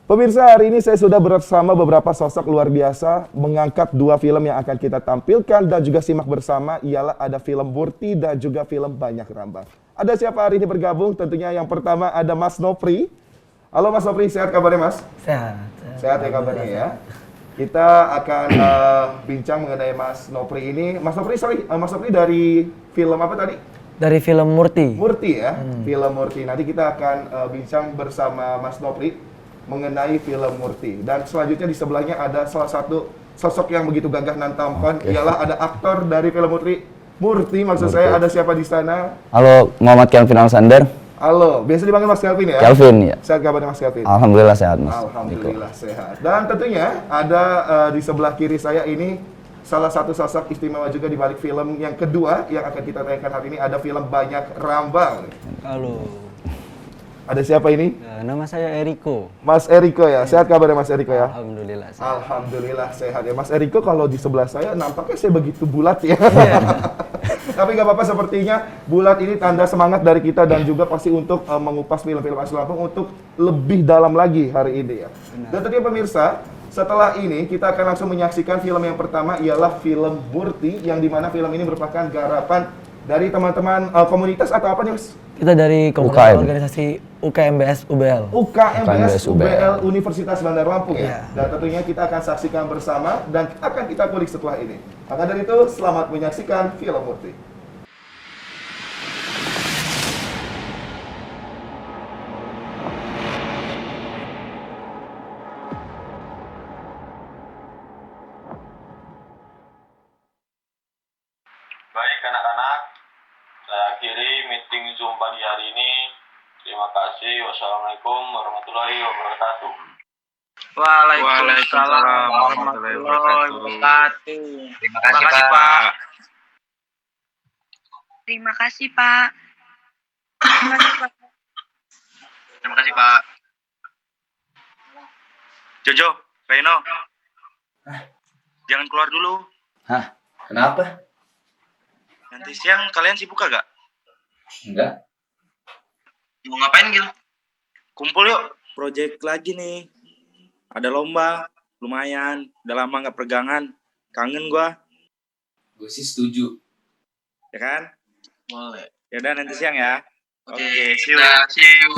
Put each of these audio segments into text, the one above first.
Pemirsa, hari ini saya sudah bersama beberapa sosok luar biasa mengangkat dua film yang akan kita tampilkan dan juga simak bersama, ialah ada film Murti dan juga film Banyak Rambang. Ada siapa hari ini bergabung? Tentunya yang pertama ada Mas Nopri. Halo Mas Nopri, sehat kabarnya Mas? Sehat. Sehat ya kabarnya ya. Kita akan bincang mengenai Mas Nopri ini. Mas Nopri dari film apa tadi? Dari film Murti. Murti ya, film Murti. Nanti kita akan bincang bersama Mas Nopri mengenai film Murti. Dan selanjutnya di sebelahnya ada salah satu sosok yang begitu gagah dan tampan, ialah ada aktor dari film Murti maksud saya. Ada siapa di sana? Halo, Muhammad Kelvin Alexander. Halo, biasa dipanggil Mas Kelvin ya? Kelvin, ya. Sehat kabarnya Mas Kelvin? Alhamdulillah sehat, Mas. Alhamdulillah sehat. Dan tentunya ada di sebelah kiri saya ini salah satu sosok istimewa juga di balik film yang kedua yang akan kita tayangkan hari ini, ada film Banyak Rambang. Halo. Ada siapa ini? Nama saya Eriko. Mas Eriko ya. Sehat kabarnya Mas Eriko ya? Alhamdulillah sehat. Alhamdulillah sehat ya. Mas Eriko kalau di sebelah saya nampaknya saya begitu bulat ya. Tapi nggak apa-apa, sepertinya bulat ini tanda semangat dari kita dan juga pasti untuk mengupas film-film asli Lampung untuk lebih dalam lagi hari ini ya. Dan tentunya pemirsa, setelah ini kita akan langsung menyaksikan film yang pertama, ialah film Murti, yang dimana film ini merupakan garapan dari teman-teman komunitas atau apa nih Mas? Kita dari komunitas organisasi UKMBS UBL. UKMBS UBL Universitas Bandar Lampung Iya. ya. Dan tentunya kita akan saksikan bersama dan akan kita kulik setelah ini. Maka dari itu, selamat menyaksikan film Murti. Baik anak-anak, saya akhiri meeting Zoom pagi hari ini. Terima kasih. Wassalamualaikum warahmatullahi wabarakatuh. Waalaikumsalam warahmatullahi wabarakatuh. Terima kasih Pak. Terima kasih Pak. Terima kasih Pak. Terima kasih Pak. Jojo, Reno, jangan keluar dulu. Hah? Kenapa? Nanti siang kalian sibuk kagak? Enggak. Mau ngapain Gil? Kumpul yuk, project lagi nih. Ada lomba, lumayan. Udah lama nggak peregangan, kangen gua. Gue sih setuju. Ya kan? Boleh. Yaudah nanti siang ya. Oke, see you. see you.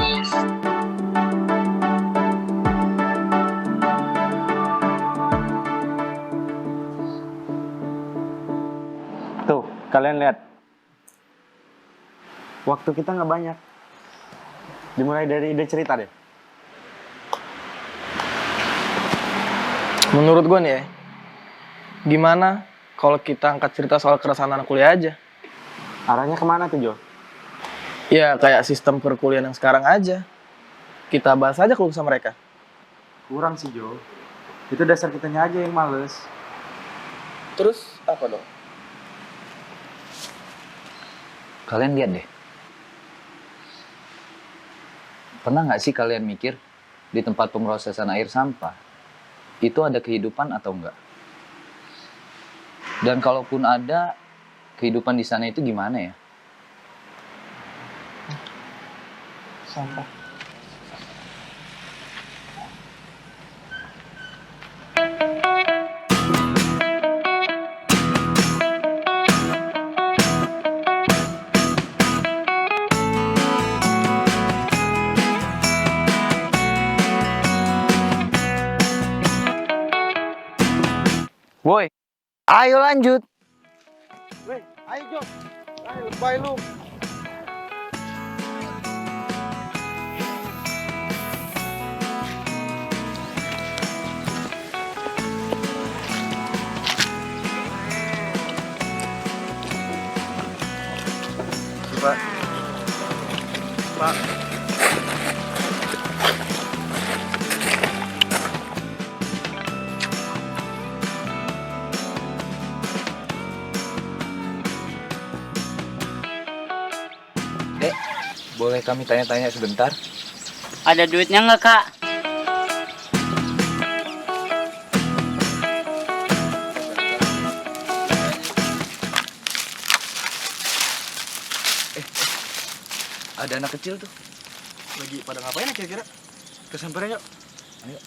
Tuh, kalian lihat. Waktu kita nggak banyak. Dimulai dari ide cerita deh. Menurut gue nih ya, gimana kalau kita angkat cerita soal keresahan anak kuliah aja? Arahnya kemana tuh, Jo? Ya kayak sistem perkuliahan yang sekarang aja. Kita bahas aja keluh kesah mereka. Kurang sih, Jo. Itu dasar kitanya aja yang males. Terus apa dong? Kalian lihat deh. Pernah nggak sih kalian mikir di tempat pemrosesan air sampah itu ada kehidupan atau enggak? Dan kalaupun ada, kehidupan di sana itu gimana ya? Sampah. Woi, ayo lanjut. Weh, ayo Jo. Ayo, lebay lu. Pak. Pak. Dek, boleh kami tanya-tanya sebentar? Ada duitnya nggak Kak? Ada anak kecil tuh. Lagi pada ngapain ya kira-kira? Kesamperin yuk. Hei,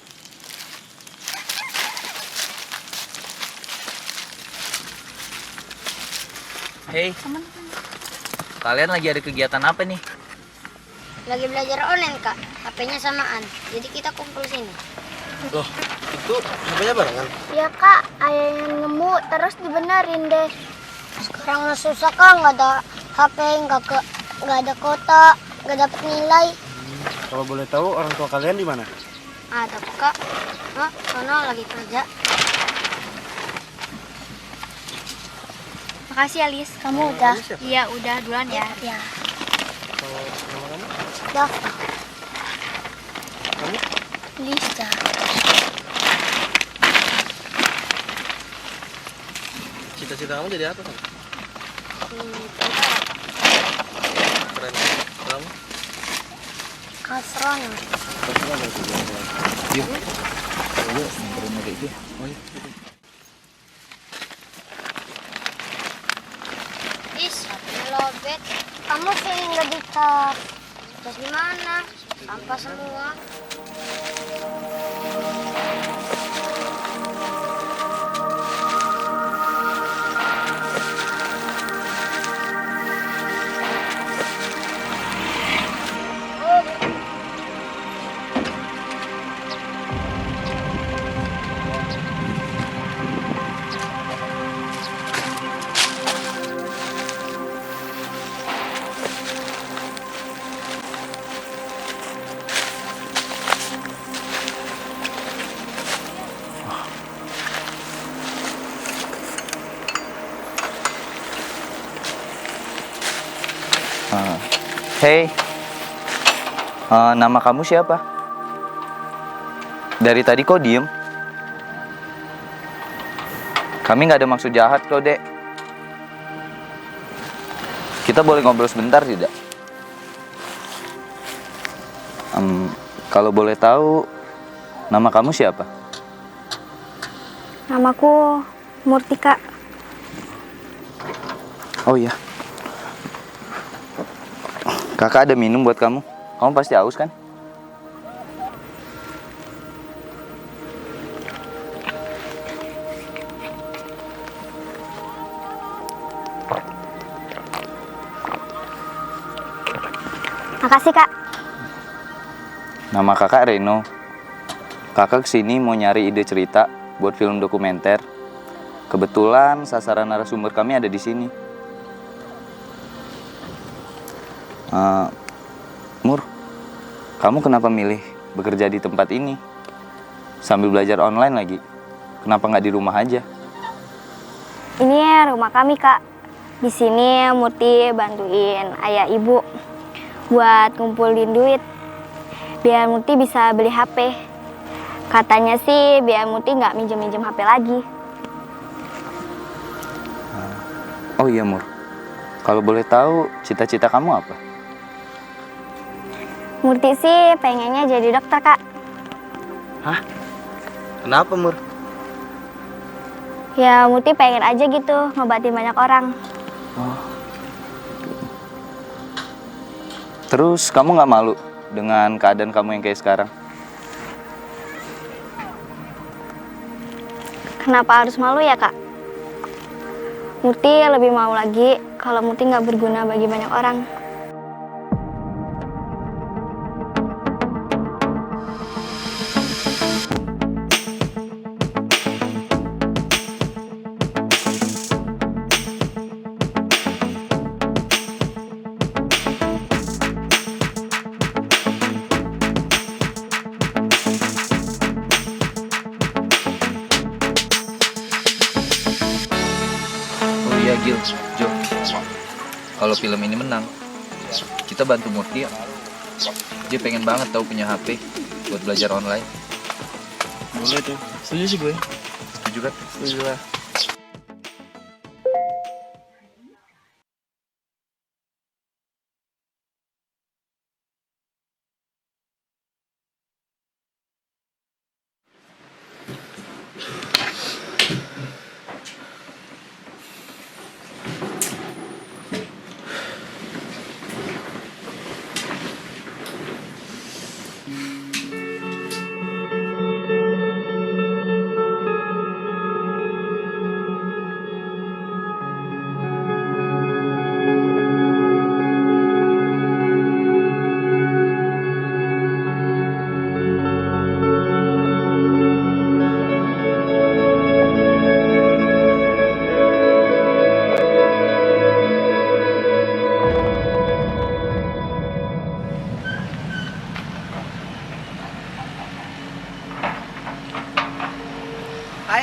kalian lagi ada kegiatan apa nih? Lagi belajar online, Kak. HP-nya samaan. Jadi kita kumpul sini. Loh, itu HP-nya barengan? Ya, Kak. Ayah yang nemu terus dibenerin deh. Sekarang mah susah, Kak. Nggak ada HP, nggak ada kota, nggak dapet nilai. Kalau boleh tahu orang tua kalian di mana? Ada, Kak. Hah? Sono lagi kerja. Makasih Alis. Kamu udah? Iya, udah duluan ya. Ya. Kalau nama kamu? Dafa. Kamu? Lisa. Cita-cita kamu jadi apa kan? Keren. Kamu? Kasron. Yuk. Yuk, samperin adik dia. Oh, yuk. Is, lobet. Kamu sering nggak dicas? Terus gimana? Sampah semua. Hei, nama kamu siapa? Dari tadi kok diem? Kami nggak ada maksud jahat kok, Dek. Kita boleh ngobrol sebentar tidak? Kalau boleh tahu, nama kamu siapa? Namaku Murtika. Oh iya. Kakak ada minum buat kamu. Kamu pasti haus kan? Makasih, Kak. Nama kakak Reno. Kakak kesini mau nyari ide cerita buat film dokumenter. Kebetulan sasaran narasumber kami ada di sini. Mur, kamu kenapa milih bekerja di tempat ini? Sambil belajar online lagi. Kenapa nggak di rumah aja? Ini rumah kami, Kak. Di sini Murti bantuin ayah ibu buat ngumpulin duit biar Murti bisa beli HP. Katanya sih biar Murti nggak minjem-minjem HP lagi. Oh iya, Mur. Kalau boleh tahu, cita-cita kamu apa? Murti sih pengennya jadi dokter, Kak. Hah? Kenapa, Mur? Ya Murti pengen aja gitu ngobatin banyak orang. Terus kamu nggak malu dengan keadaan kamu yang kayak sekarang? Kenapa harus malu ya, Kak? Murti lebih mau lagi kalau Murti nggak berguna bagi banyak orang. Oh iya, Gil, Jo. Kalau film ini menang, kita bantu Murti ya. Dia pengen banget tahu punya HP buat belajar online. Boleh tuh. Setuju sih gue. Setuju kan? Setuju lah.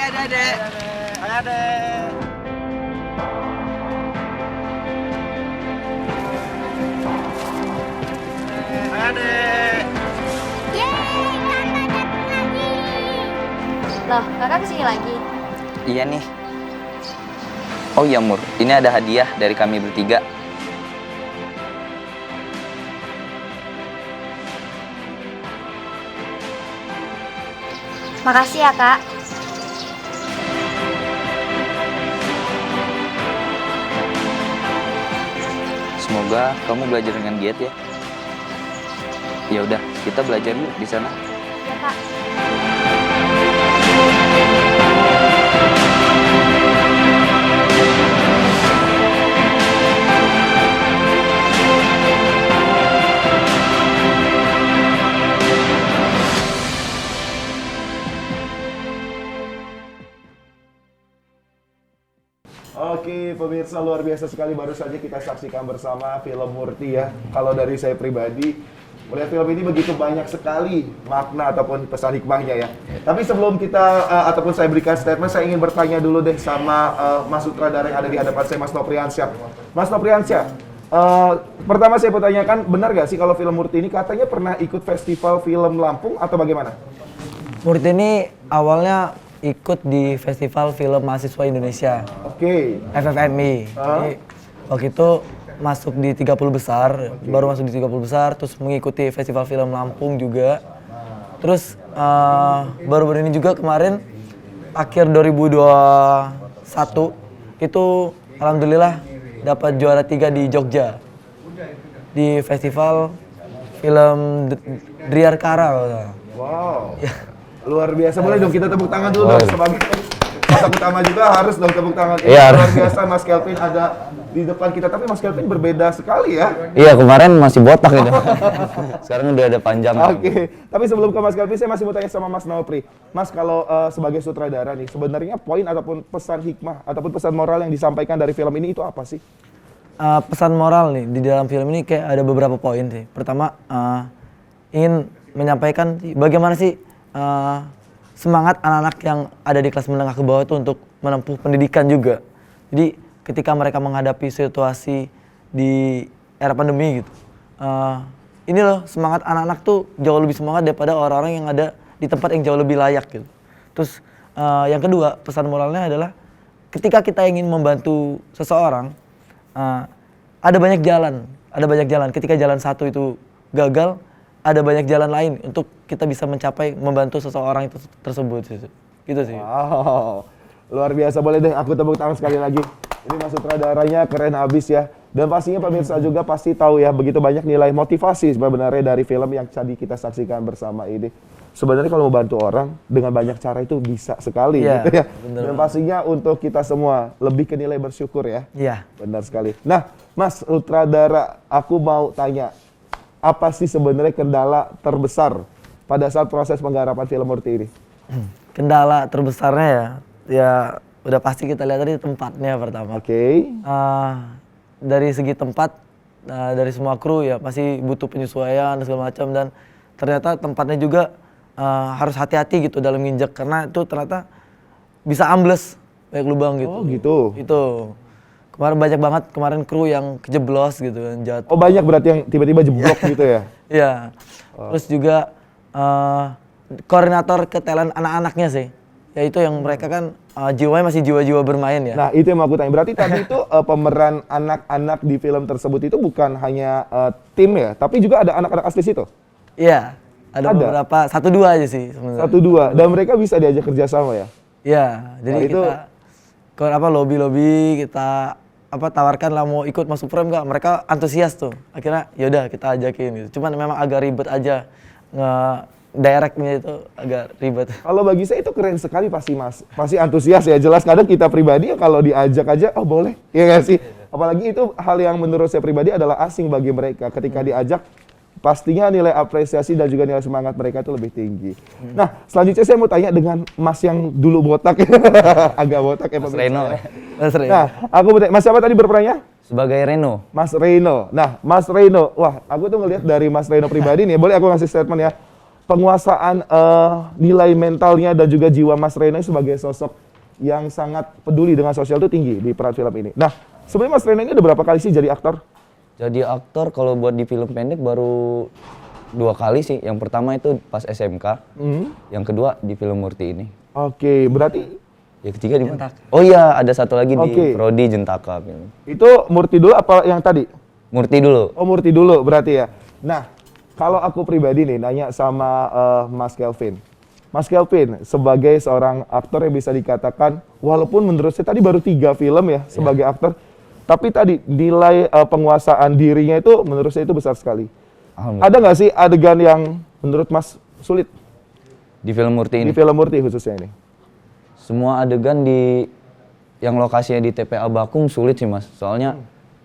Hai adik-adik. Hai adik. Hai adik. Yeay, kakak datang lagi. Loh, kakak kesini lagi? Iya nih. Oh iya Mur, ini ada hadiah dari kami bertiga. Makasih ya, Kak. Semoga kamu belajar dengan giat ya. Ya udah, kita belajar yuk di sana. Ya, Kak. Oke, pemirsa luar biasa sekali baru saja kita saksikan bersama film Murti ya. Kalau dari saya pribadi, melihat film ini begitu banyak sekali makna ataupun pesan hikmahnya ya. Tapi sebelum kita ataupun saya berikan statement, saya ingin bertanya dulu deh sama Mas sutradara yang ada di hadapan saya, Mas Nopriansyah. Mas Nopriansyah, pertama saya bertanyakan, benar gak sih kalau film Murti ini katanya pernah ikut festival film Lampung atau bagaimana? Murti ini awalnya ikut di Festival Film Mahasiswa Indonesia. Oke. FFMI. Jadi, waktu itu masuk di 30 besar, baru masuk di 30 besar, terus mengikuti Festival Film Lampung juga. Terus baru-baru ini juga kemarin akhir 2021 itu alhamdulillah dapat juara 3 di Jogja. Di Festival Film Driarkara. Wow. Luar biasa, boleh dong kita tepuk tangan dulu dong sebagai otak utama juga harus dong tepuk tangan. Iya. Luar biasa Mas Kelvin ada di depan kita, tapi Mas Kelvin berbeda sekali ya. Iya, kemarin masih botak itu. Sekarang udah ada panjang. Oke, tapi sebelum ke Mas Kelvin saya masih mau tanya sama Mas Nopri. Mas, kalau sebagai sutradara nih, sebenarnya poin ataupun pesan hikmah ataupun pesan moral yang disampaikan dari film ini itu apa sih? Pesan moral nih di dalam film ini kayak ada beberapa poin sih. Pertama, ingin menyampaikan bagaimana sih semangat anak-anak yang ada di kelas menengah ke bawah itu untuk menempuh pendidikan juga. Jadi ketika mereka menghadapi situasi di era pandemi gitu, ini loh semangat anak-anak tuh jauh lebih semangat daripada orang-orang yang ada di tempat yang jauh lebih layak gitu. Terus yang kedua, pesan moralnya adalah ketika kita ingin membantu seseorang, ada banyak jalan. Ketika jalan satu itu gagal, ada banyak jalan lain untuk kita bisa mencapai membantu seseorang itu tersebut gitu sih. Wow, luar biasa, boleh deh aku tepuk tangan sekali lagi. Ini Mas sutradaranya keren abis ya. Dan pastinya pemirsa juga pasti tahu ya begitu banyak nilai motivasi sebenarnya dari film yang tadi kita saksikan bersama ini. Sebenarnya kalau mau bantu orang dengan banyak cara itu bisa sekali gitu ya. Dan pastinya untuk kita semua lebih ke nilai bersyukur ya. Iya. Benar sekali. Nah, Mas sutradara, aku mau tanya, apa sih sebenarnya kendala terbesar pada saat proses penggarapan film Murti ini? Kendala terbesarnya ya udah pasti kita lihat tadi tempatnya pertama. Oke. Dari segi tempat, dari semua kru ya masih butuh penyesuaian dan segala macam, dan ternyata tempatnya juga harus hati-hati gitu dalam nginjek karena itu ternyata bisa ambles banyak lubang gitu. Oh gitu. Itu. Kemarin banyak banget kru yang kejeblos gitu kan, jatuh. Oh banyak berarti yang tiba-tiba jeblok gitu ya? Iya. Terus juga koordinator ketelan anak-anaknya sih. Ya itu yang mereka kan jiwanya masih jiwa-jiwa bermain ya. Nah itu yang mau aku tanya. Berarti tadi itu pemeran anak-anak di film tersebut itu bukan hanya tim ya, tapi juga ada anak-anak asli situ? Iya. Ada beberapa, 1-2 aja sih sebenarnya. 1-2, dan mereka bisa diajak kerjasama ya? Iya. Jadi itu kita lobby kita tawarkan lah mau ikut masuk frame nggak, mereka antusias tuh, akhirnya yaudah kita ajakin gitu. Cuman memang agak ribet aja, directnya itu agak ribet. Kalau bagi saya itu keren sekali pasti Mas, pasti antusias ya, jelas kadang kita pribadi ya kalau diajak aja oh boleh, ya nggak sih? Apalagi itu hal yang menurut saya pribadi adalah asing bagi mereka, ketika diajak pastinya nilai apresiasi dan juga nilai semangat mereka itu lebih tinggi. Nah, selanjutnya saya mau tanya dengan Mas yang dulu botak, agak botak ya Pak Reno. Nah, aku mau tanya, Mas siapa tadi berperannya? Sebagai Reno. Mas Reno. Nah, Mas Reno, wah aku tuh ngelihat dari Mas Reno pribadi nih, boleh aku ngasih statement ya. penguasaan nilai mentalnya dan juga jiwa Mas Reno sebagai sosok yang sangat peduli dengan sosial itu tinggi di peran film ini. Nah, sebenarnya Mas Reno ini udah berapa kali sih jadi aktor? Jadi aktor kalau buat di film pendek baru 2 kali sih. Yang pertama itu pas SMK, yang kedua di film Murti ini. Oke, berarti Yang ketiga di mana? Oh iya, ada satu lagi di Prodi Jentaka. itu Murti dulu apa yang tadi? Murti dulu. Oh, Murti dulu berarti ya. Nah, kalau aku pribadi nih nanya sama Mas Kelvin. Mas Kelvin sebagai seorang aktor yang bisa dikatakan, walaupun menurut saya tadi baru 3 film ya sebagai aktor, tapi tadi nilai penguasaan dirinya itu menurut saya itu besar sekali. Ada nggak sih adegan yang menurut Mas sulit? Di film Murti ini? Di film Murti khususnya ini. Semua adegan yang lokasinya di TPA Bakung sulit sih Mas. Soalnya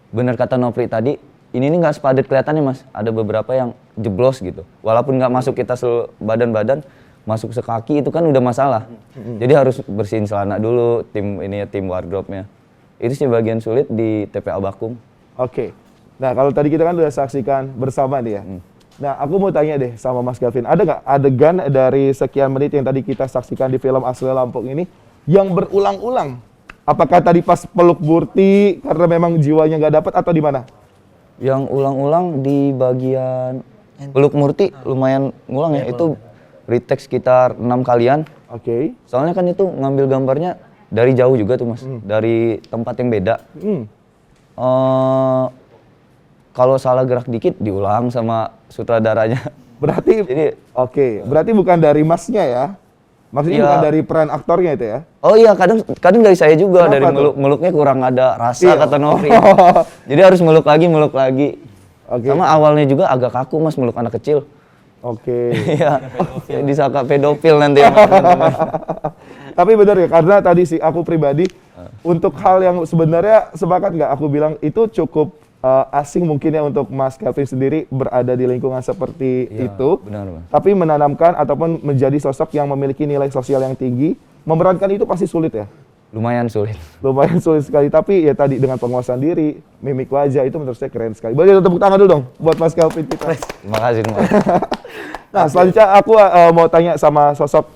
bener kata Nopri tadi, ini nih nggak sepadat kelihatannya Mas. Ada beberapa yang jeblos gitu. Walaupun nggak masuk kita badan-badan, masuk sekaki itu kan udah masalah. Jadi harus bersihin celana dulu, tim wardrobe-nya. Itu sih bagian sulit di TPA Bakung. Oke. Nah, kalau tadi kita kan udah saksikan bersama nih ya. Nah, aku mau tanya deh sama Mas Kelvin, ada nggak adegan dari sekian menit yang tadi kita saksikan di film Asli Lampung ini yang berulang-ulang? Apakah tadi pas peluk Murti karena memang jiwanya nggak dapat atau di mana? Yang ulang-ulang di bagian peluk Murti lumayan ngulang ya. Itu retake sekitar 6 kalian. Oke. Soalnya kan itu ngambil gambarnya dari jauh juga tuh Mas, dari tempat yang beda. Kalau salah gerak dikit diulang sama sutradaranya. Berarti berarti bukan dari Masnya ya? Maksudnya bukan dari peran aktornya itu ya? Oh iya, kadang dari saya juga. Kenapa dari meluknya kurang ada rasa kata Nofri. Jadi harus meluk lagi. Sama awalnya juga agak kaku Mas meluk anak kecil. Iya, disangka pedofil nanti ya. Tapi benar ya, karena tadi sih aku pribadi untuk hal yang sebenarnya sepakat nggak aku bilang itu cukup asing mungkin ya untuk Mas Kelvin sendiri berada di lingkungan seperti itu. Benar. Tapi menanamkan ataupun menjadi sosok yang memiliki nilai sosial yang tinggi, memerankan itu pasti sulit ya? Lumayan sulit. Lumayan sulit sekali, tapi ya tadi dengan penguasaan diri, mimik wajah itu menurut saya keren sekali. Boleh tepuk tangan dulu dong buat Mas Kelvin kita. Terima kasih. Nah, selanjutnya aku mau tanya sama sosok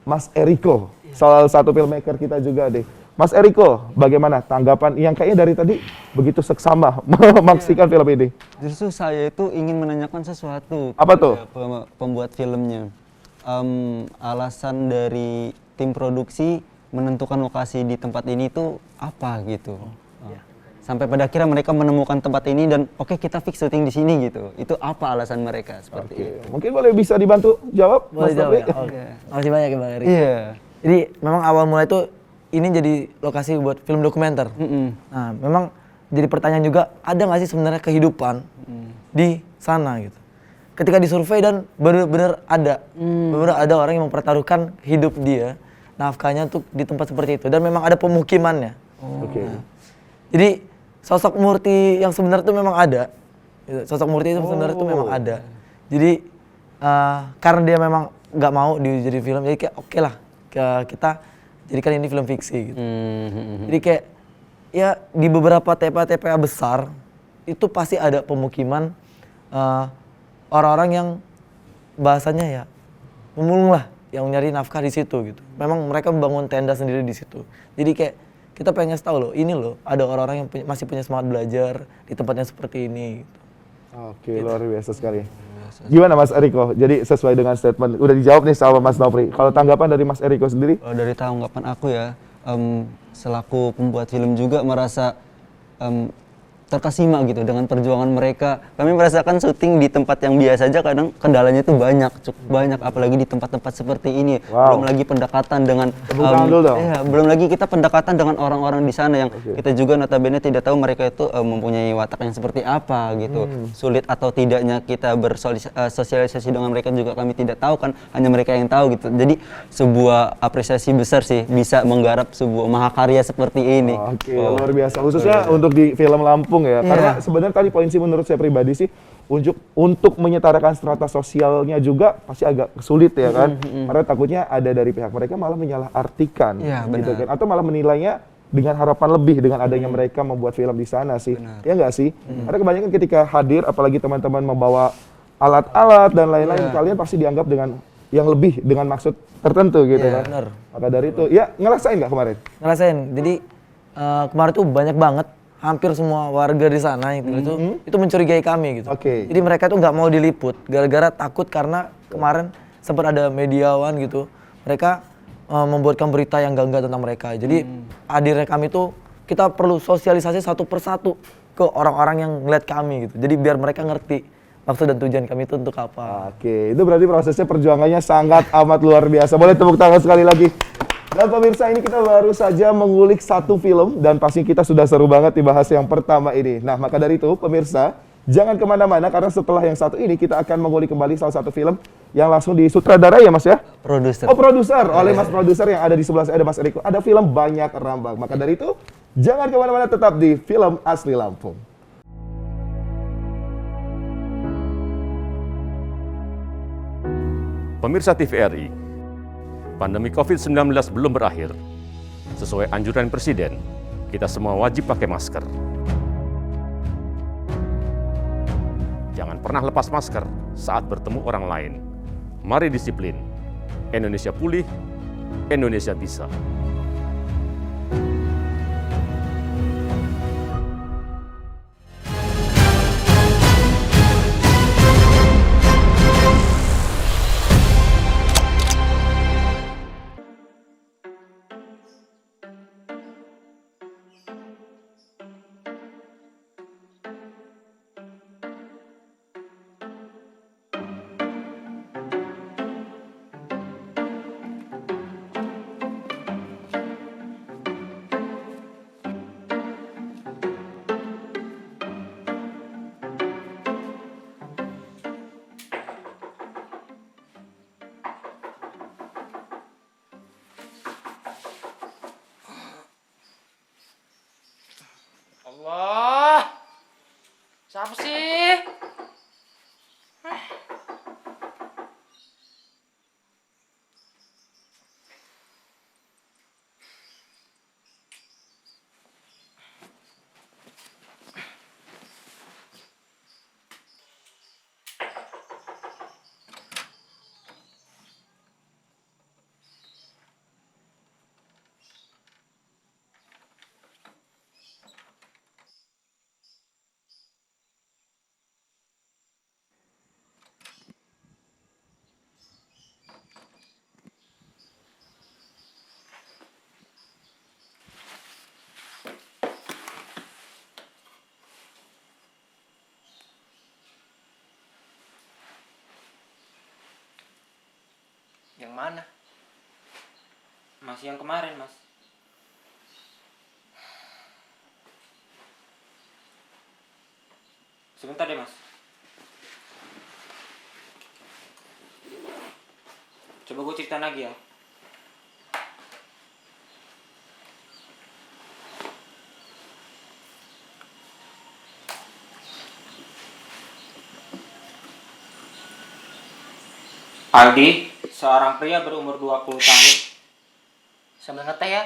Mas Eriko, salah satu filmmaker kita juga deh. Mas Eriko, bagaimana tanggapan yang kayaknya dari tadi begitu seksama memaksikan film ini? Justru saya itu ingin menanyakan sesuatu. Apa tuh? Pembuat filmnya. Alasan dari tim produksi menentukan lokasi di tempat ini itu apa gitu. Sampai pada akhirnya mereka menemukan tempat ini dan oke, kita fix syuting di sini gitu. Itu apa alasan mereka seperti itu? Mungkin boleh bisa dibantu jawab? Boleh jawab ya? Oke. Makasih banyak ya Bang Eri. Iya. Jadi memang awal mulai itu ini jadi lokasi buat film dokumenter. Nah, memang jadi pertanyaan juga, ada nggak sih sebenarnya kehidupan di sana gitu? Ketika disurvei dan benar-benar ada, benar ada orang yang mempertaruhkan hidup dia, nafkahnya tuh di tempat seperti itu, dan memang ada pemukimannya. Jadi sosok Murti yang sebenarnya itu memang ada. Sosok Murti itu sebenarnya itu memang ada. Jadi karena dia memang nggak mau jadi film, jadi kayak oke lah kita jadikan ini film fiksi gitu. Jadi kayak ya di beberapa TPA besar itu pasti ada pemukiman orang-orang yang bahasanya ya pemulung lah, yang nyari nafkah di situ gitu. Memang mereka membangun tenda sendiri di situ. Jadi kayak kita pengen tahu loh, ini loh ada orang-orang yang masih punya semangat belajar di tempatnya seperti ini. Gitu. Oke, luar biasa sekali. Gimana Mas Eriko? Jadi sesuai dengan statement, udah dijawab nih sama Mas Nopri. Kalau tanggapan dari Mas Eriko sendiri? Dari tanggapan aku ya, selaku pembuat film juga merasa terkesima gitu dengan perjuangan mereka. Kami merasakan syuting di tempat yang biasa saja kadang kendalanya itu cukup banyak, apalagi di tempat-tempat seperti ini. Belum lagi pendekatan dengan belum lagi kita pendekatan dengan orang-orang di sana yang kita juga notabene tidak tahu mereka itu mempunyai watak yang seperti apa gitu. Sulit atau tidaknya kita bersosialisasi dengan mereka juga kami tidak tahu kan, hanya mereka yang tahu gitu. Jadi sebuah apresiasi besar sih bisa menggarap sebuah mahakarya seperti ini. Luar biasa. Khususnya untuk di film Lampung ya, karena sebenarnya tadi poin sih menurut saya pribadi sih untuk menyetarakan strata sosialnya juga pasti agak sulit ya kan, karena takutnya ada dari pihak mereka malah menyalahartikan, gitu kan, atau malah menilainya dengan harapan lebih dengan adanya mereka membuat film di sana sih, ya nggak sih? Karena kebanyakan ketika hadir, apalagi teman-teman membawa alat-alat dan lain-lain, kalian pasti dianggap dengan yang lebih dengan maksud tertentu gitu kan. Bener. Maka dari itu, ya ngerasain nggak kemarin? Ngerasain. Jadi kemarin tuh banyak banget, hampir semua warga di sana itu mencurigai kami gitu. Oke. Jadi mereka tuh nggak mau diliput gara-gara takut karena kemarin sempat ada mediawan gitu. Mereka membuatkan berita yang enggak tentang mereka. Jadi hadirnya kami tuh kita perlu sosialisasi satu persatu ke orang-orang yang ngeliat kami gitu. Jadi biar mereka ngerti maksud dan tujuan kami itu untuk apa. Oke, itu berarti prosesnya perjuangannya sangat amat luar biasa. Boleh tepuk tangan sekali lagi. Dan pemirsa, ini kita baru saja mengulik satu film dan pasti kita sudah seru banget dibahas yang pertama ini. Nah, maka dari itu pemirsa, jangan kemana-mana karena setelah yang satu ini kita akan mengulik kembali salah satu film yang langsung disutradarai ya Mas ya? Produser. Oh, produser, oleh Mas produser yang ada di sebelah saya ada Mas Eriko. Ada film Banyak Rambang. Maka dari itu, jangan kemana-mana, tetap di Film Asli Lampung. Pemirsa TVRI, pandemi COVID-19 belum berakhir. Sesuai anjuran Presiden, kita semua wajib pakai masker. Jangan pernah lepas masker saat bertemu orang lain. Mari disiplin. Indonesia pulih, Indonesia bisa. Allah, siapa sih? Yang mana? Masih yang kemarin, Mas. Sebentar deh, Mas. Coba gue ceritain lagi ya. Aldi, seorang pria berumur 20 tahun. Sambil ngeteh ya.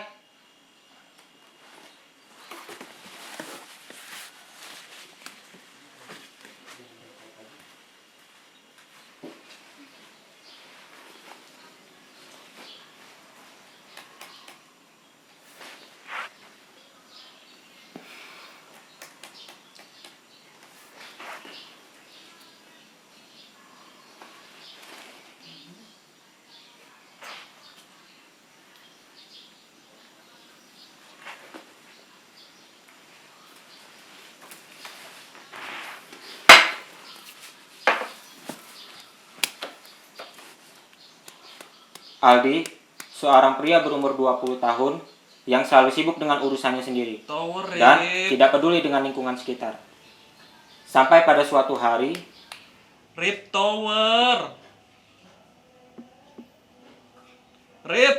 Aldi, seorang pria berumur 20 tahun yang selalu sibuk dengan urusannya sendiri dan tidak peduli dengan lingkungan sekitar. Sampai pada suatu hari, Rip Tower. Rip.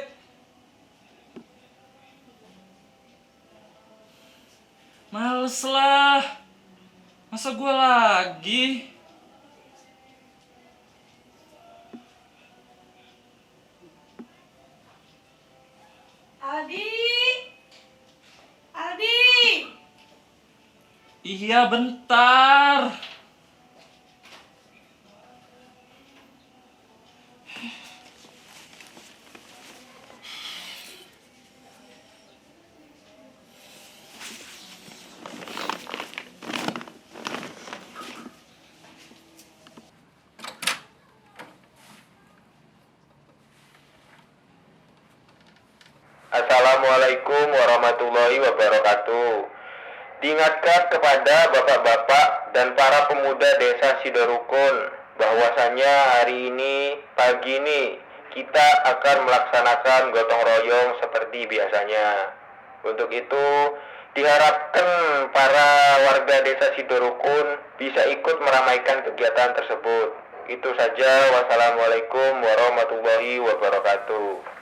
Males lah. Masa gue lagi? Aldi! Aldi! Iya bentar. Assalamualaikum warahmatullahi wabarakatuh. Diingatkan kepada bapak-bapak dan para pemuda desa Sidorukun bahwasanya hari ini, pagi ini, kita akan melaksanakan gotong royong seperti biasanya. Untuk itu, diharapkan para warga desa Sidorukun bisa ikut meramaikan kegiatan tersebut. Itu saja. Wassalamualaikum warahmatullahi wabarakatuh.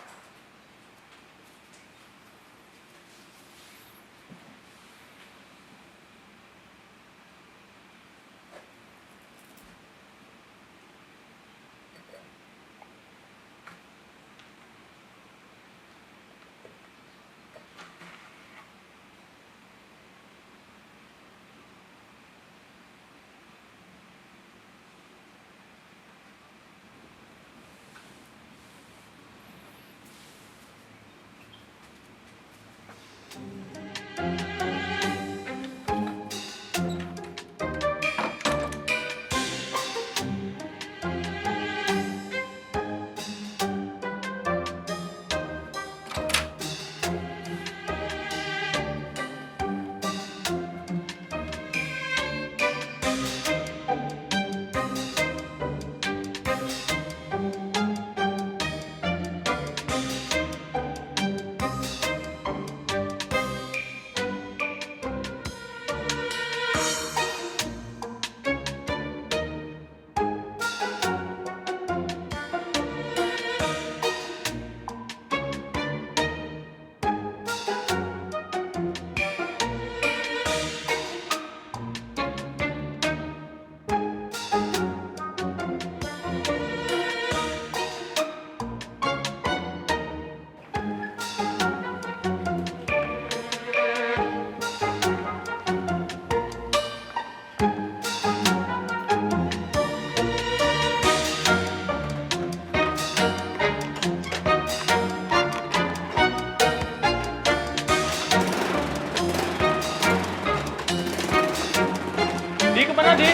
Di kemana, Di?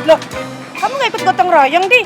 Loh, kamu nggak ikut gotong royong, Di?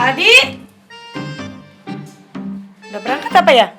Adi? Udah berangkat apa ya?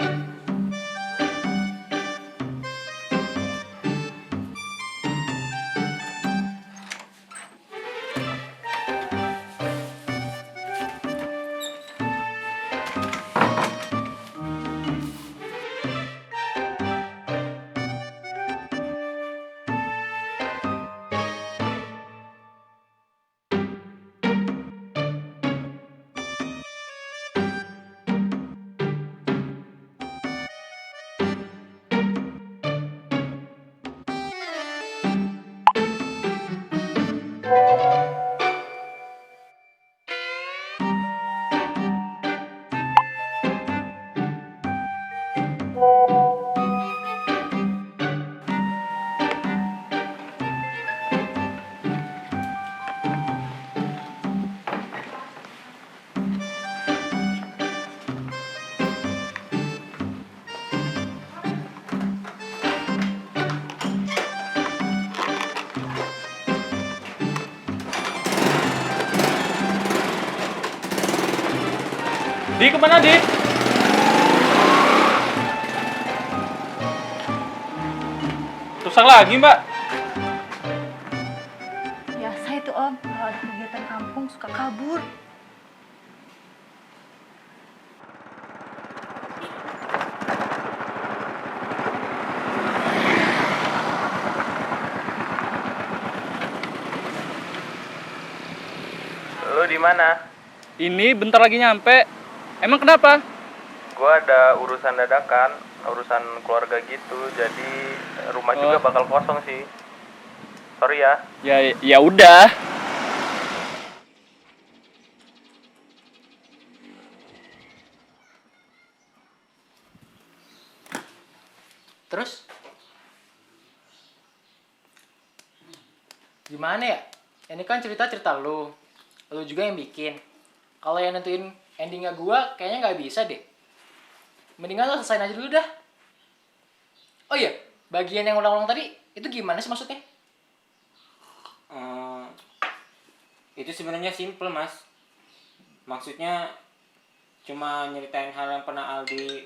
Di kemana, Di? Rusak lagi, Mbak. Biasa itu Om, kalau ada kegiatan kampung suka kabur. Lu di mana? Ini bentar lagi nyampe. Emang kenapa? Gua ada urusan dadakan, urusan keluarga gitu. Jadi rumah juga bakal kosong sih. Sorry ya. Ya udah. Terus? Gimana ya? Ini kan cerita-cerita lu. Lu juga yang bikin. Kalau yang nentuin endingnya gua, kayaknya nggak bisa deh. Mendingan lo selesain aja dulu dah. Oh iya, bagian yang ulang-ulang tadi, itu gimana sih maksudnya? Itu sebenarnya simple, Mas. Maksudnya cuma nyeritain hal yang pernah Aldi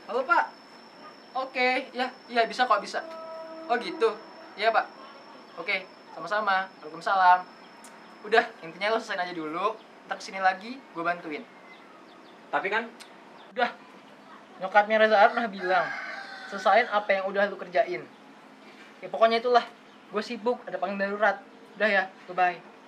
Halo Pak. Oke, ya bisa kok bisa. Oh gitu. Iya Pak. Oke, sama-sama. Waalaikumsalam. Udah, intinya lo selesain aja dulu. Ntar kesini lagi, gue bantuin. Tapi kan udah, nyokapnya Reza Arab pernah bilang, selesain apa yang udah lu kerjain. Ya pokoknya itulah. Gue sibuk, ada panggilan darurat. Udah ya, bye-bye.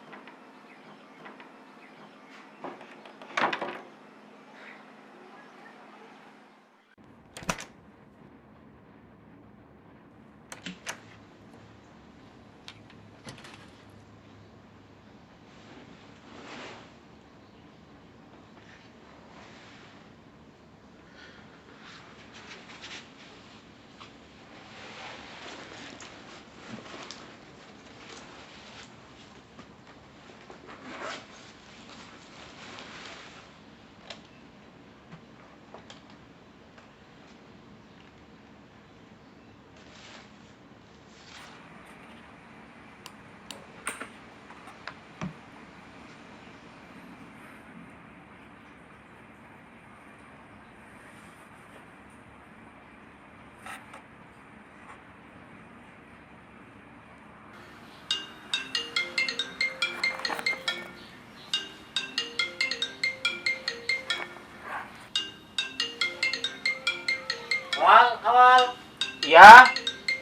Awal. Iya.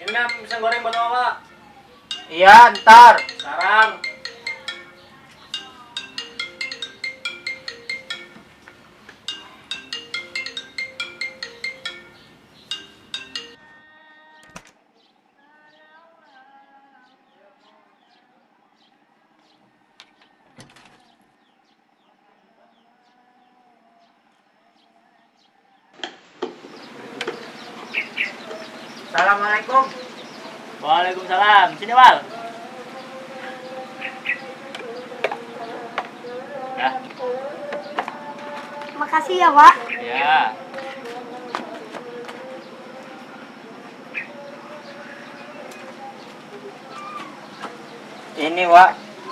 Ini kan pisang goreng buat Awal. Iya, ntar. Sekarang. Assalamualaikum. Waalaikumsalam. Sini, Wal. Ya. Makasih ya, Pak. Ya. Ini, Wak,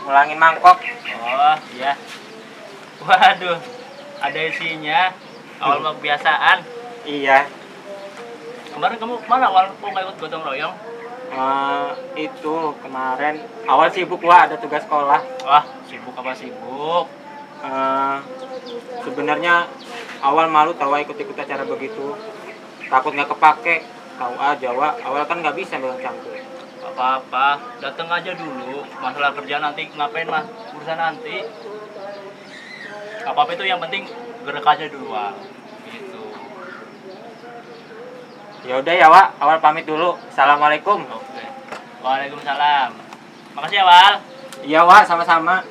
ngulangin mangkok. Oh, iya. Waduh, ada isinya. Awal mau kebiasaan. Iya. Kemarin kamu kemana Awal? Kok nggak ikut gotong royong? Itu kemarin Awal sibuk, Wak, ada tugas sekolah. Wah, sibuk apa sibuk? Sebenarnya Awal malu tahu ikut-ikut acara begitu. Takut nggak kepake. Tahu aja, Wak, Awal kan nggak bisa bilang campur. Gak apa-apa, datang aja dulu. Masalah kerja nanti ngapain mah? Urusan nanti. Gak apa-apa, itu yang penting gerak aja dulu, Wak. Gitu. Ya udah ya, Wak, Awal pamit dulu. Assalamualaikum. Oke. Waalaikumsalam. Makasih ya, Wal. Iya, Wak, sama-sama.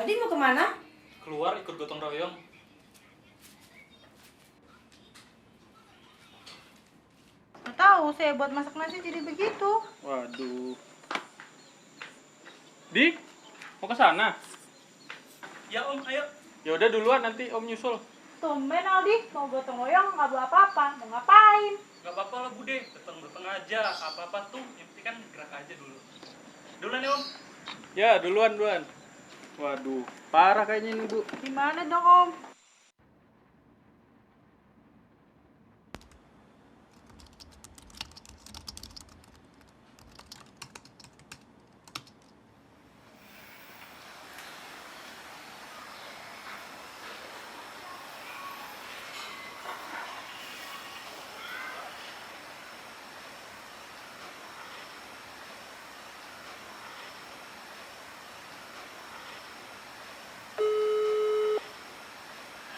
Aldi mau kemana? Keluar ikut gotong royong. Nggak tahu, saya buat masak nasi jadi begitu. Waduh. Di, mau ke sana? Ya Om, ayo. Ya udah duluan, nanti Om nyusul. Tumben Aldi, mau gotong royong nggak bawa apa-apa. Mau ngapain? Gak apa-apa lah Bude, beteng-beteng aja. Apa-apa tuh, yang penting kan gerak aja dulu. Duluan ya Om. Ya, duluan. Waduh, parah kayaknya ini Bu. Gimana dong Om?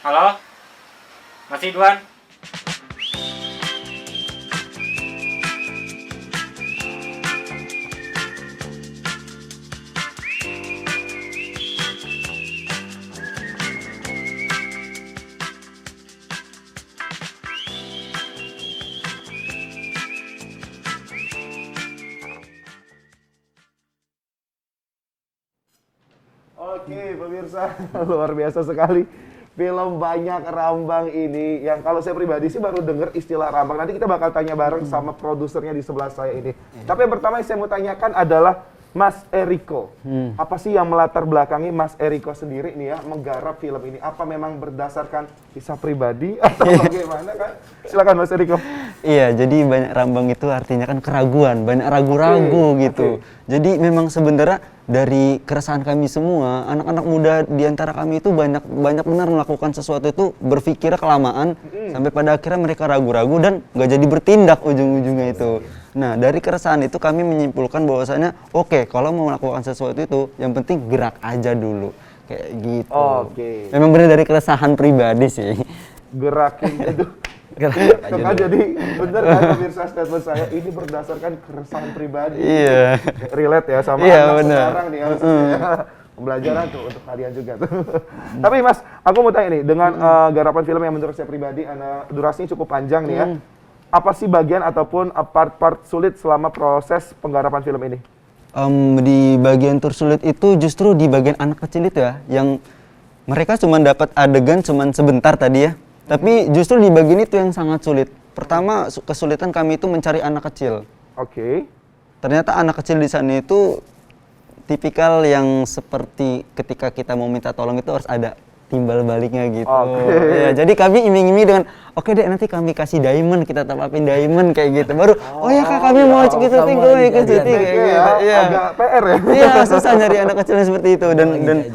Halo? Masih Duan? Oke, pemirsa, luar biasa sekali. Film Banyak Rambang ini, yang kalau saya pribadi sih baru dengar istilah rambang. Nanti kita bakal tanya bareng sama produsernya di sebelah saya ini. Tapi yang pertama yang saya mau tanyakan adalah Mas Eriko. Apa sih yang melatar belakangi Mas Eriko sendiri nih ya menggarap film ini? Apa memang berdasarkan kisah pribadi atau bagaimana kan? Silakan Mas Eriko. Iya, jadi banyak rambang itu artinya kan keraguan, banyak ragu-ragu gitu. Jadi memang sebenarnya dari keresahan kami semua, anak-anak muda di antara kami itu banyak benar melakukan sesuatu itu berpikir kelamaan sampai pada akhirnya mereka ragu-ragu dan nggak jadi bertindak ujung-ujungnya itu. Nah, dari keresahan itu kami menyimpulkan bahwasanya oke, kalau mau melakukan sesuatu itu yang penting gerak aja dulu. Kayak gitu. Memang benar dari keresahan pribadi sih. Gerakin itu. Kan jadi bener kan pemirsa statement saya ini berdasarkan keresahan pribadi. Iya. Relate ya sama iya, anak bener. sekarang nih ya. Pembelajaran tuh untuk kalian juga tuh. Tapi Mas, aku mau tanya nih dengan garapan film yang menurut saya pribadi durasinya cukup panjang nih ya. Apa sih bagian ataupun part-part sulit selama proses penggarapan film ini? Di bagian tersulit itu justru di bagian anak kecil itu ya, yang mereka cuma dapat adegan cuma sebentar tadi ya. Tapi justru di bagian itu yang sangat sulit. Pertama, kesulitan kami itu mencari anak kecil. Ternyata anak kecil di sana itu tipikal yang seperti ketika kita mau minta tolong itu harus ada timbal baliknya gitu. Ya, jadi kami iming-iming dengan oke deh nanti kami kasih diamond, kita tapapin diamond kayak gitu. Baru ya kak kami mau ikut syuting, kami ikut syuting kayak gitu. Iya. Agak PR ya. Iya, susah nyari anak kecilnya seperti itu dan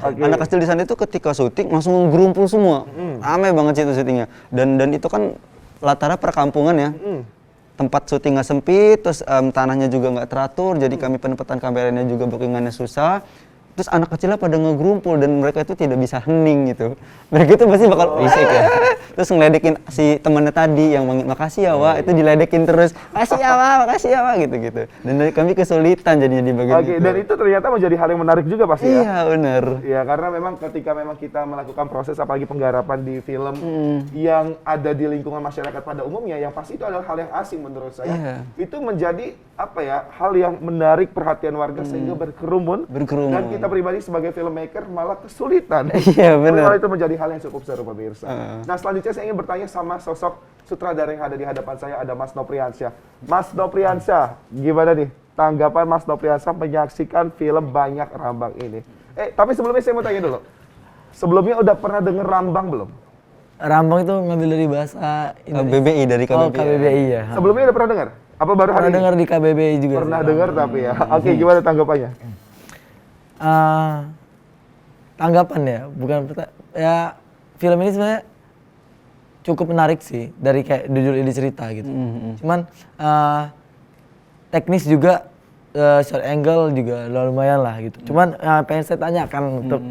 anak kecil di sana itu ketika syuting langsung gerumpul semua. Ramai banget sih itu syutingnya. Dan itu kan latarnya perkampungan ya. Tempat syutingnya sempit, terus tanahnya juga nggak teratur, jadi kami penempatan kameranya juga bookingannya susah. Terus anak kecilnya pada ngegerumpul dan mereka itu tidak bisa hening gitu. Mereka itu pasti bakal berisik ya. Terus ngeledekin si temannya tadi yang makasih ya Wak, itu diledekin terus. Makasih ya Wak, gitu-gitu. Dan kami kesulitan jadinya di bagian itu. Dan itu ternyata menjadi hal yang menarik juga pasti ya. Iya, benar. Iya, karena memang ketika memang kita melakukan proses apalagi penggarapan di film yang ada di lingkungan masyarakat pada umumnya, yang pasti itu adalah hal yang asing menurut saya. Itu menjadi apa ya, hal yang menarik perhatian warga sehingga berkerumun. Dan kita pribadi sebagai filmmaker malah kesulitan. Iya, benar. Itu menjadi hal yang cukup seru pemirsa. Nah, selanjutnya saya ingin bertanya sama sosok sutradara yang ada di hadapan saya, ada Mas Nopriansyah. Mas Nopriansyah, gimana nih tanggapan Mas Nopriansyah menyaksikan film Banyak Rambang ini? Tapi sebelumnya saya mau tanya dulu. Sebelumnya udah pernah denger rambang belum? Rambang itu ngambil dari bahasa KBBI, dari KBBI. Oh, KBBI ya. Sebelumnya udah pernah dengar? Apa baru hari ini? Pernah dengar di KBBI juga. Pernah dengar tapi ya. Oke, gimana tanggapannya? Tanggapan ya, bukan ya, film ini sebenarnya cukup menarik sih dari kayak judul ini cerita gitu. Cuman teknis juga, short angle juga lumayan lah gitu. Cuman pengen saya tanyakan untuk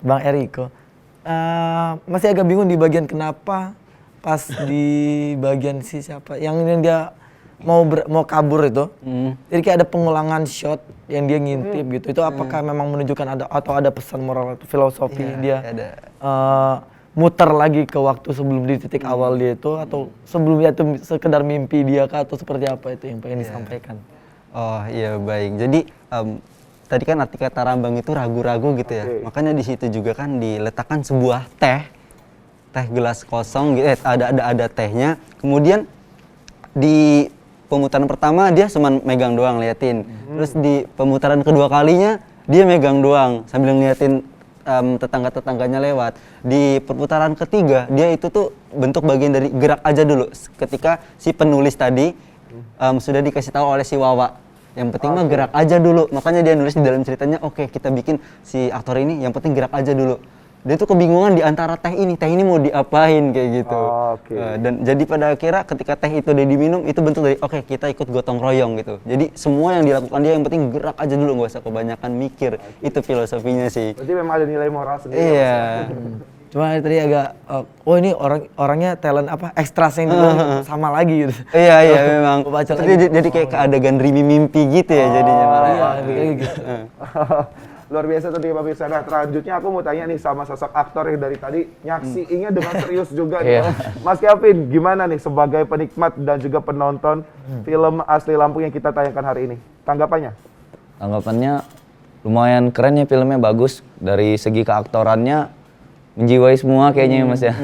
Bang Eriko, masih agak bingung di bagian kenapa pas di bagian si siapa yang dia mau kabur itu. Jadi kayak ada pengulangan shot yang dia ngintip gitu. Itu apakah memang menunjukkan ada pesan moral atau filosofi dia muter lagi ke waktu sebelum di titik awal dia itu, atau sebelumnya itu sekedar mimpi dia kah, atau seperti apa itu yang pengen disampaikan? Oh iya, baik. Jadi tadi kan arti kata rambang itu ragu-ragu gitu ya. Makanya di situ juga kan diletakkan sebuah teh gelas kosong gitu, ada tehnya. Kemudian di pemutaran pertama dia cuma megang doang liatin. Terus di pemutaran kedua kalinya dia megang doang sambil ngeliatin tetangga-tetangganya lewat. Di perputaran ketiga dia itu tuh bentuk bagian dari gerak aja dulu. Ketika si penulis tadi sudah dikasih tahu oleh si Wawa, yang penting mah gerak aja dulu. Makanya dia nulis di dalam ceritanya, oke, kita bikin si aktor ini yang penting gerak aja dulu. Dia tuh kebingungan di antara teh ini mau diapain kayak gitu. Dan jadi pada akhirnya ketika teh itu udah diminum, itu bentuk dari oke, kita ikut gotong royong gitu. Jadi semua yang dilakukan dia yang penting gerak aja dulu, nggak usah kebanyakan mikir. Itu filosofinya sih. Berarti memang ada nilai moral sendiri. Iya. Cuma tadi agak ini orangnya talent ekstrasnya juga sama lagi gitu. Iya memang. Jadi kayak keadegan Rimi mimpi gitu ya jadinya malah. Iya, gitu. Luar biasa tadi Pak Mirsa. Nah, selanjutnya aku mau tanya nih sama sosok aktor yang dari tadi nyaksiinnya dengan serius juga nih. Mas Kelvin, gimana nih sebagai penikmat dan juga penonton film Asli Lampung yang kita tayangkan hari ini? Tanggapannya? Tanggapannya lumayan keren ya, filmnya bagus. Dari segi keaktorannya menjiwai semua kayaknya ya Mas ya.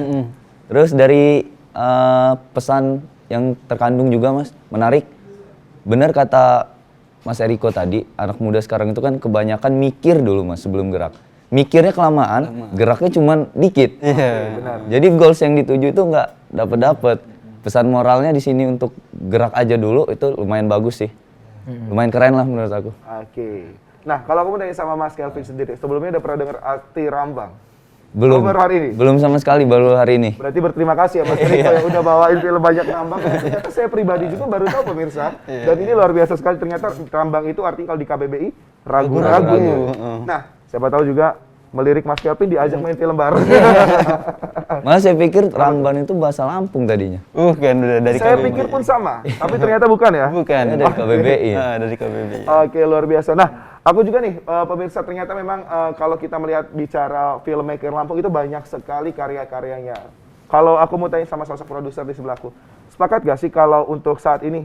Terus dari pesan yang terkandung juga Mas, menarik. Bener kata Mas Eriko tadi, anak muda sekarang itu kan kebanyakan mikir dulu Mas sebelum gerak. Mikirnya kelamaan, geraknya cuman dikit. Jadi goals yang dituju itu nggak dapet. Pesan moralnya di sini untuk gerak aja dulu itu lumayan bagus sih. Lumayan keren lah menurut aku. Nah, kalau aku mau tanya sama Mas Kelvin sendiri, sebelumnya udah pernah dengar arti rambang? Belum. Baru hari ini? Belum sama sekali, baru hari ini. Berarti berterima kasih ya Mas Eriko yang udah bawain film banyak rambang. Ternyata saya pribadi juga baru tahu pemirsa. Dan ini luar biasa sekali, ternyata rambang itu artinya kalau di KBBI ragu-ragu. Nah, siapa tahu juga melirik Mas Kelvin diajak main film bareng. Mas saya pikir Ramban itu bahasa Lampung tadinya. Kan udah dari Saya pikir pun sama, tapi ternyata bukan ya? Bukan, dari KBBI. Dari KBBI. Oke, luar biasa. Nah, aku juga nih pemirsa, ternyata memang kalau kita melihat bicara filmmaker Lampung itu banyak sekali karya-karyanya. Kalau aku mau tanya sama sosok produser di sebelahku, sepakat gak sih kalau untuk saat ini?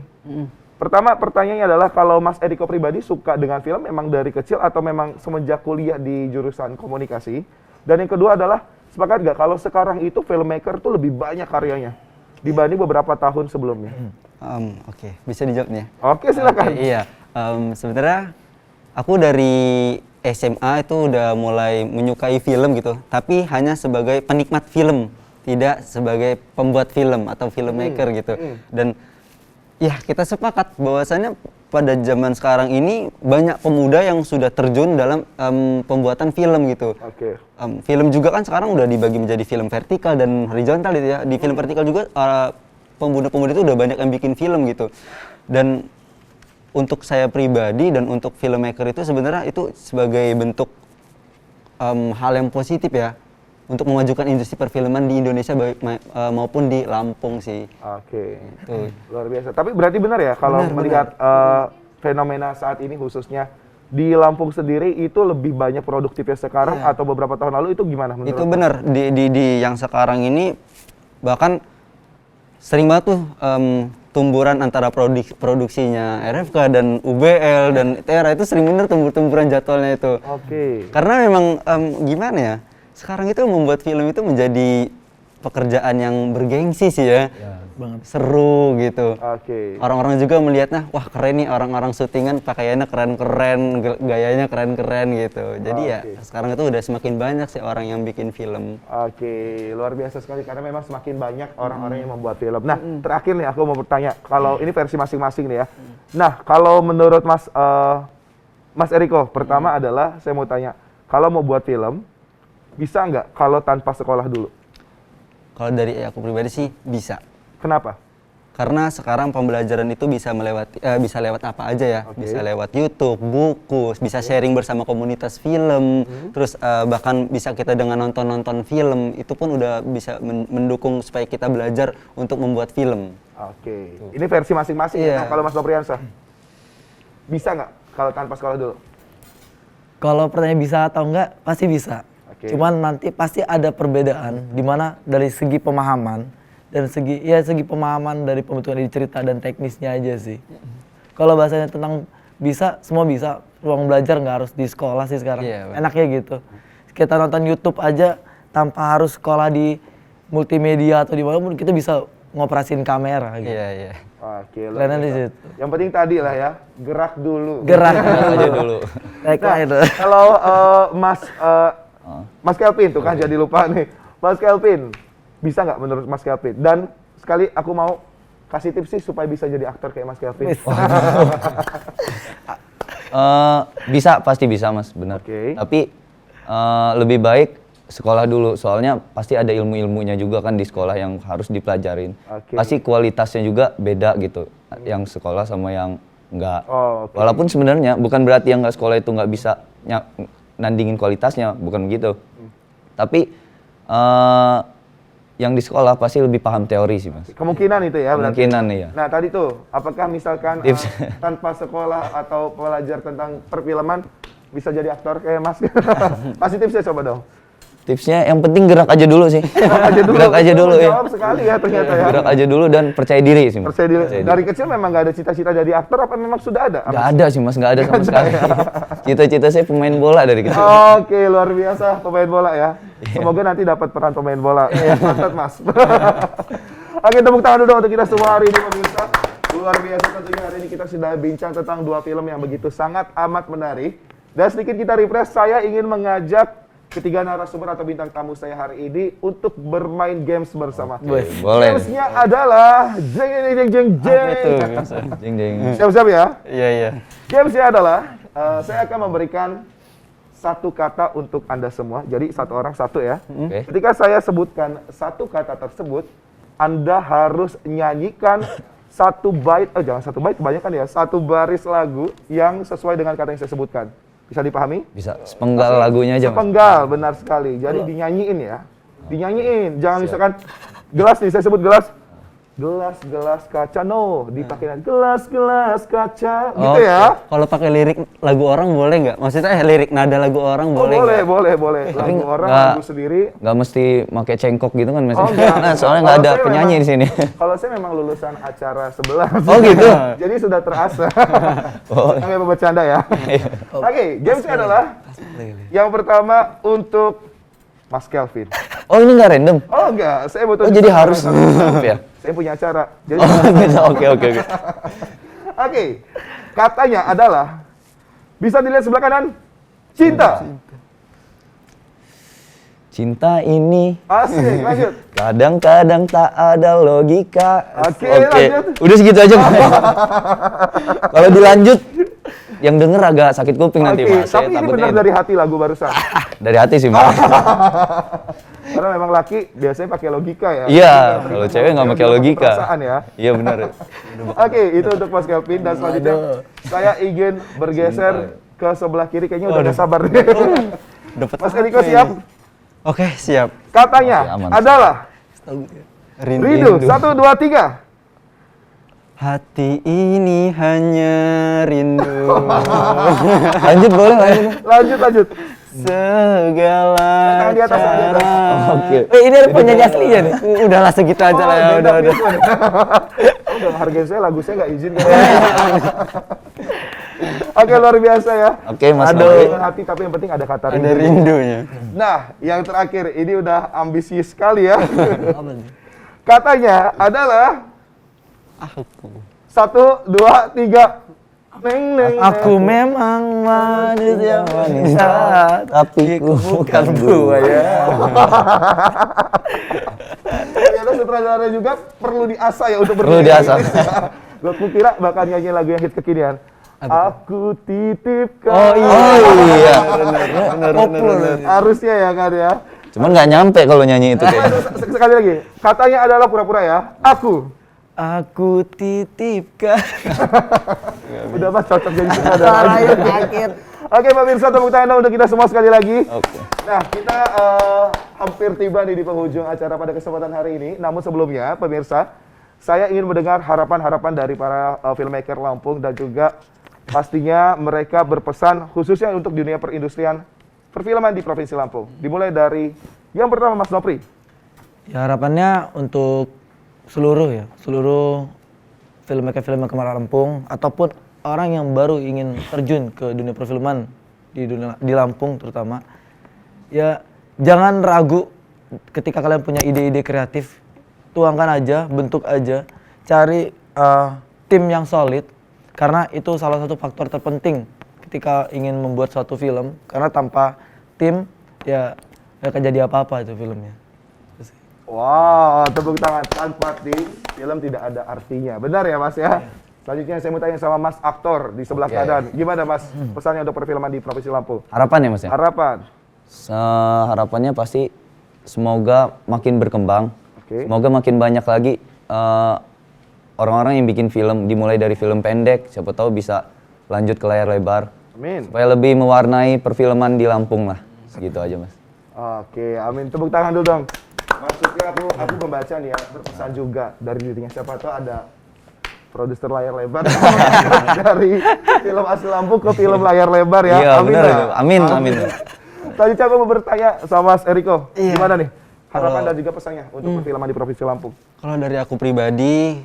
Pertama pertanyaannya adalah kalau Mas Eriko pribadi suka dengan film memang dari kecil atau memang semenjak kuliah di jurusan komunikasi? Dan yang kedua adalah sepakat gak kalau sekarang itu filmmaker tuh lebih banyak karyanya dibanding beberapa tahun sebelumnya? Oke, bisa dijawab nih ya? Oke, silakan. Iya, sebenarnya aku dari SMA itu udah mulai menyukai film gitu, tapi hanya sebagai penikmat film, tidak sebagai pembuat film atau filmmaker gitu. Dan ya kita sepakat bahwasannya pada zaman sekarang ini banyak pemuda yang sudah terjun dalam pembuatan film gitu. Film juga kan sekarang udah dibagi menjadi film vertikal dan horizontal gitu ya. Di film vertikal juga pemuda-pemuda itu udah banyak yang bikin film gitu. Dan untuk saya pribadi dan untuk filmmaker itu sebenarnya itu sebagai bentuk hal yang positif ya. Untuk memajukan industri perfilman di Indonesia maupun di Lampung sih. Itu. Luar biasa. Tapi berarti benar ya kalau melihat fenomena saat ini khususnya di Lampung sendiri itu lebih banyak produktifnya sekarang atau beberapa tahun lalu itu gimana menurut Itu benar. Di yang sekarang ini bahkan sering banget tuh tumburan antara produksinya RFK dan UBL dan TERA itu sering bener tumburan jadwalnya itu. Karena memang gimana ya? Sekarang itu membuat film itu menjadi pekerjaan yang bergengsi sih ya. Seru gitu. Orang-orang juga melihatnya, wah keren nih orang-orang syutingan pakaiannya keren-keren, gayanya keren-keren gitu. Jadi ya sekarang itu udah semakin banyak sih orang yang bikin film. Luar biasa sekali karena memang semakin banyak orang-orang yang membuat film. Nah, terakhir nih aku mau bertanya, kalau ini versi masing-masing nih ya. Nah, kalau menurut Mas Eriko, pertama adalah saya mau tanya, kalau mau buat film bisa nggak kalau tanpa sekolah dulu? Kalau dari aku pribadi sih bisa. Kenapa? Karena sekarang pembelajaran itu bisa bisa lewat apa aja ya, bisa lewat YouTube, buku, bisa sharing bersama komunitas film, terus bahkan bisa kita dengan nonton film, itu pun udah bisa mendukung supaya kita belajar untuk membuat film. Oke, ini versi masing-masing ya. Kalau Mas Nopriansah, bisa nggak kalau tanpa sekolah dulu? Kalau pertanyaan bisa atau enggak, pasti bisa. Cuman nanti pasti ada perbedaan, di mana dari segi pemahaman, dan segi pemahaman dari pembentukan ide cerita dan teknisnya aja sih. Kalau bahasanya tentang bisa, semua bisa. Ruang belajar nggak harus di sekolah sih sekarang. Enaknya gitu. Kita nonton YouTube aja tanpa harus sekolah di multimedia atau di mana pun kita bisa ngoperasin kamera gitu. Oke, Karena di situ. yang penting tadi lah ya, gerak dulu. Gerak aja dulu. Kalau Mas Kelvin tuh kan jadi lupa nih. Mas Kelvin, bisa nggak menurut Mas Kelvin? Dan sekali aku mau kasih tips sih supaya bisa jadi aktor kayak Mas Kelvin. Bisa, pasti bisa Mas, benar. Tapi lebih baik sekolah dulu, soalnya pasti ada ilmu-ilmunya juga kan di sekolah yang harus dipelajarin. Pasti kualitasnya juga beda gitu, yang sekolah sama yang enggak. Walaupun sebenarnya bukan berarti yang nggak sekolah itu nggak bisa nandingin kualitasnya, bukan begitu. Tapi yang di sekolah pasti lebih paham teori sih Mas. Kemungkinan itu ya berarti. Kemungkinan iya. Nah tadi tuh, apakah misalkan tanpa sekolah atau belajar tentang perfilman bisa jadi aktor kayak Mas? Kasih tipsnya coba dong. Tipsnya yang penting gerak aja dulu sih. Gerak aja dulu ya. Jawab sekali ya ternyata ya. Gerak aja dulu dan percaya diri sih Mas. Percaya diri. Dari kecil memang nggak ada cita-cita jadi aktor apa memang sudah ada? Nggak ada sih Mas, nggak ada sama sekali. Cita-cita saya pemain bola dari kecil. Oke, luar biasa pemain bola ya. Semoga nanti dapat peran pemain bola. Mantap Mas. Oke, tepuk tangan dulu untuk kita semua hari ini pemirsa. Luar biasa tentunya hari ini kita sudah bincang tentang dua film yang begitu sangat amat menarik. Dan sedikit kita refresh, saya ingin mengajak ketiga narasumber atau bintang tamu saya hari ini untuk bermain games bersama. Boleh. Gamesnya adalah jeng jeng jeng jeng. Jeng jeng. Siap-siap ya? Iya. Gamesnya adalah saya akan memberikan satu kata untuk Anda semua. Jadi satu orang satu ya. Ketika saya sebutkan satu kata tersebut, Anda harus nyanyikan satu bait, jangan satu bait, kebanyakan ya, satu baris lagu yang sesuai dengan kata yang saya sebutkan. Bisa dipahami? Bisa, sepenggal lagunya aja Mas. Sepenggal, benar sekali. Jadi dinyanyiin ya. Dinyanyiin, jangan misalkan gelas nih, saya sebut gelas. Gelas kaca, dipakai gelas kaca, gitu ya. Kalau pakai lirik lagu orang boleh nggak? Maksudnya lirik nada lagu orang boleh nggak? Boleh. Lagu orang, lagu sendiri. Nggak mesti pakai cengkok gitu kan Mas. Enggak. Soalnya nggak ada penyanyi di sini. Kalau saya memang lulusan acara sebelah. Oh gitu? Jadi sudah terasa. Kami bercanda ya. Oke, gamesnya adalah yang pertama untuk Mas Kelvin. Oh ini nggak random? Oh enggak, saya butuh. Oh jadi harus ya? Saya punya acara. Jadi Oke. Oke, katanya adalah bisa dilihat sebelah kanan. Cinta. Cinta ini. Asik, lanjut. Kadang-kadang tak ada logika. Oke, lanjut. Udah segitu aja. Kalau dilanjut, yang denger agak sakit kuping nanti Mas. Tapi ini benar dari hati lagu barusan. Dari hati sih Mas. Karena memang laki biasanya pakai logika ya. Iya, kalau cewek nggak pakai logika. Perasaan ya. Iya benar. Oke, itu untuk Mas Kelvin dan selanjutnya saya ingin bergeser ke sebelah kiri. Kayaknya udah gak sabar nih. Mas Eriko siap? Oke, siap. Katanya adalah Rindu. 1, 2, 3. Hati ini hanya rindu. Lanjut boleh Lanjut. Segala di atas, cara. Oke. Ini ada penyanyi aslinya nih. Udahlah segitu aja lah ya. Udah. Udah hargain saya, lagu saya nggak izin. Oke, luar biasa ya. Oke, Mas. Dengan hati, tapi yang penting ada kata rindu. Ada rindunya. Nah, yang terakhir ini udah ambisius sekali ya. Katanya adalah Aku. 1, 2, 3. Aku memang manusia tapi ku bukan buaya. Ternyata sutradara juga perlu diasah ya untuk Perlu diasah. Gue kira bakal nyanyi lagu yang hit kekinian. Aku titipkan. Oh iya. Benar. Harusnya ya kan ya. Cuman nggak nyampe kalau nyanyi itu kayaknya. Sekali lagi. Katanya adalah pura-pura ya. Aku Aku titipkan. Udah Mas cocok jadi sutradara aja. Oke pemirsa, tepuk tangan untuk kita semua sekali lagi. Nah kita hampir tiba nih di penghujung acara pada kesempatan hari ini. Namun sebelumnya pemirsa, saya ingin mendengar harapan-harapan dari para filmmaker Lampung dan juga pastinya mereka berpesan khususnya untuk dunia perindustrian perfilman di Provinsi Lampung. Dimulai dari yang pertama Mas Nopri. Ya harapannya untuk seluruh filmmaker Lampung ataupun orang yang baru ingin terjun ke dunia perfilman di Lampung terutama, ya jangan ragu ketika kalian punya ide-ide kreatif, tuangkan aja, bentuk aja, cari tim yang solid karena itu salah satu faktor terpenting ketika ingin membuat suatu film, karena tanpa tim ya gak akan jadi apa-apa itu filmnya. Wow, tepuk tangan. Tanpa tim, film tidak ada artinya. Benar ya Mas ya? Selanjutnya saya mau tanya sama Mas aktor di sebelah kanan. Gimana Mas pesannya untuk perfilman di Provinsi Lampung? Harapan ya Mas ya? Harapan. Harapannya pasti semoga makin berkembang. Semoga makin banyak lagi orang-orang yang bikin film, dimulai dari film pendek, siapa tahu bisa lanjut ke layar lebar. Amin. Supaya lebih mewarnai perfilman di Lampung lah. Segitu aja Mas. Oke, amin. Tepuk tangan dulu dong. Maksudnya aku membaca nih ya, berpesan juga dari dirinya, siapa tahu ada produser layar lebar dari film asli Lampung ke film layar lebar ya. Iya, amin benar ya. itu. Amin. Tadi aku mau bertanya sama Mas Eriko, gimana nih harapan dan juga pesannya untuk perfilman di Provinsi Lampung? Kalau dari aku pribadi,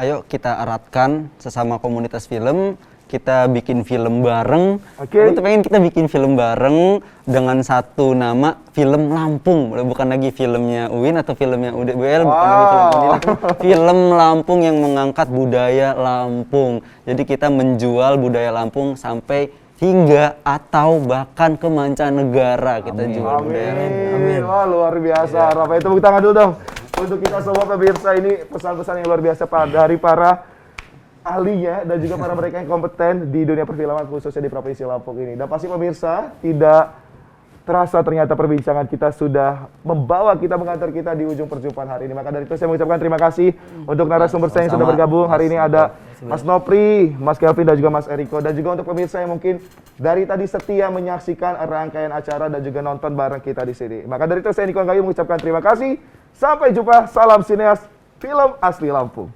ayo kita eratkan sesama komunitas film, kita bikin film bareng. Aku tuh pengen kita bikin film bareng dengan satu nama, film Lampung. Bukan lagi filmnya UIN atau filmnya UDBL, bukan lagi film UIN, film Lampung yang mengangkat budaya Lampung. Jadi kita menjual budaya Lampung sampai hingga atau bahkan ke mancanegara kita jual budaya Lampung. Amin. Wah, luar biasa. Rafa, tepuk tangan dulu dong. Untuk kita semua pemirsa, ini pesan-pesan yang luar biasa dari para ahlinya dan juga para mereka yang kompeten di dunia perfilman khususnya di Provinsi Lampung ini. Dan pasti pemirsa, tidak terasa ternyata perbincangan kita sudah mengantar kita di ujung perjumpaan hari ini. Maka dari itu saya mengucapkan terima kasih untuk narasumber saya yang sudah bergabung. Hari ini ada Mas Nopri, Mas Kelvin dan juga Mas Eriko. Dan juga untuk pemirsa yang mungkin dari tadi setia menyaksikan rangkaian acara dan juga nonton bareng kita di sini. Maka dari itu saya Niko Gayu mengucapkan terima kasih. Sampai jumpa, salam sineas film asli Lampung.